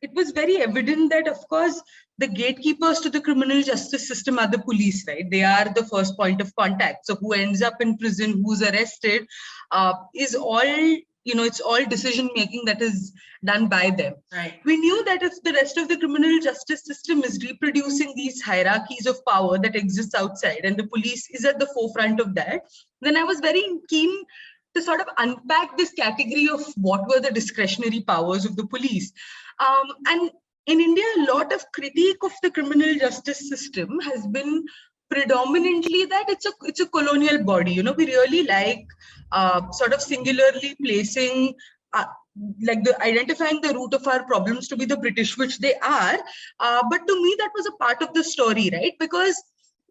it was very evident that, of course, the gatekeepers to the criminal justice system are the police, right? They are the first point of contact. So who ends up in prison, who's arrested, is all, it's all decision making that is done by them. Right. We knew that if the rest of the criminal justice system is reproducing these hierarchies of power that exists outside, and the police is at the forefront of that, then I was very keen to sort of unpack this category of what were the discretionary powers of the police. And in India, a lot of critique of the criminal justice system has been predominantly that it's a colonial body. We really like sort of singularly placing identifying the root of our problems to be the British, which they are. But to me, that was a part of the story, right? Because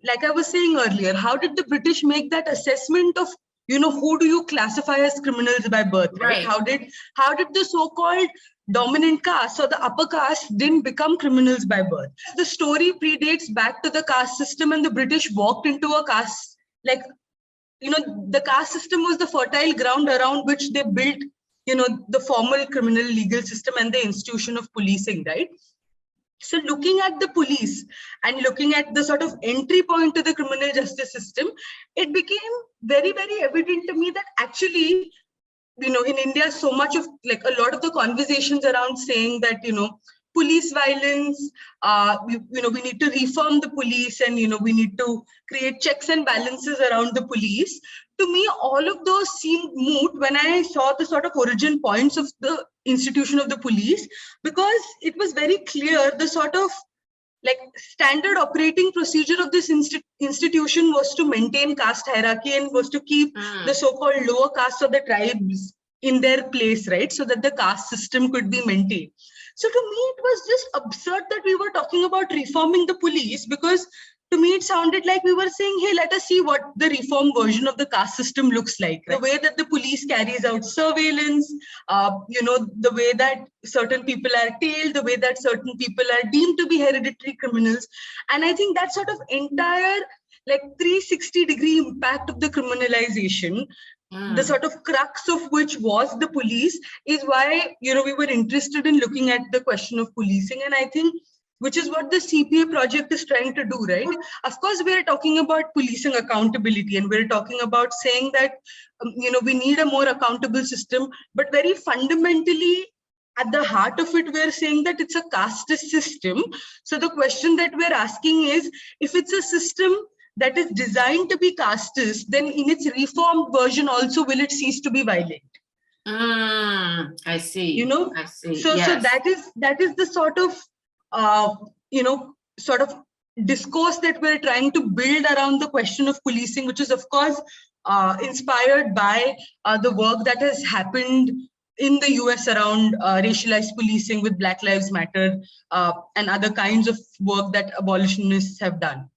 like I was saying earlier, how did the British make that assessment of, who do you classify as criminals by birth, right? How did the so-called dominant caste or the upper caste didn't become criminals by birth? The story predates back to the caste system, and the British walked into a caste, the caste system was the fertile ground around which they built, the formal criminal legal system and the institution of policing, right? So looking at the police and looking at the sort of entry point to the criminal justice system, it became very, very evident to me that actually, in India, so much of a lot of the conversations around saying that, police violence, we need to reform the police, and, we need to create checks and balances around the police. To me, all of those seemed moot when I saw the sort of origin points of the institution of the police, because it was very clear the sort of standard operating procedure of this institution was to maintain caste hierarchy and was to keep the so-called lower castes of the tribes in their place, right? So that the caste system could be maintained. So to me, it was just absurd that we were talking about reforming the police, because to me, it sounded like we were saying, hey, let us see what the reform version of the caste system looks like. Right? The way that the police carries out surveillance, the way that certain people are tailed, the way that certain people are deemed to be hereditary criminals. And I think that sort of entire 360-degree impact of the criminalization, the sort of crux of which was the police, is why, we were interested in looking at the question of policing. And I think which is what the CPA project is trying to do, right? Of course, we are talking about policing accountability, and we're talking about saying that, we need a more accountable system, but very fundamentally, at the heart of it, we're saying that it's a casteist system. So the question that we're asking is, if it's a system that is designed to be casteist, then in its reformed version also, will it cease to be violent? I see. I see. So that is the sort of sort of discourse that we're trying to build around the question of policing, which is, of course, inspired by the work that has happened in the US around racialized policing with Black Lives Matter and other kinds of work that abolitionists have done.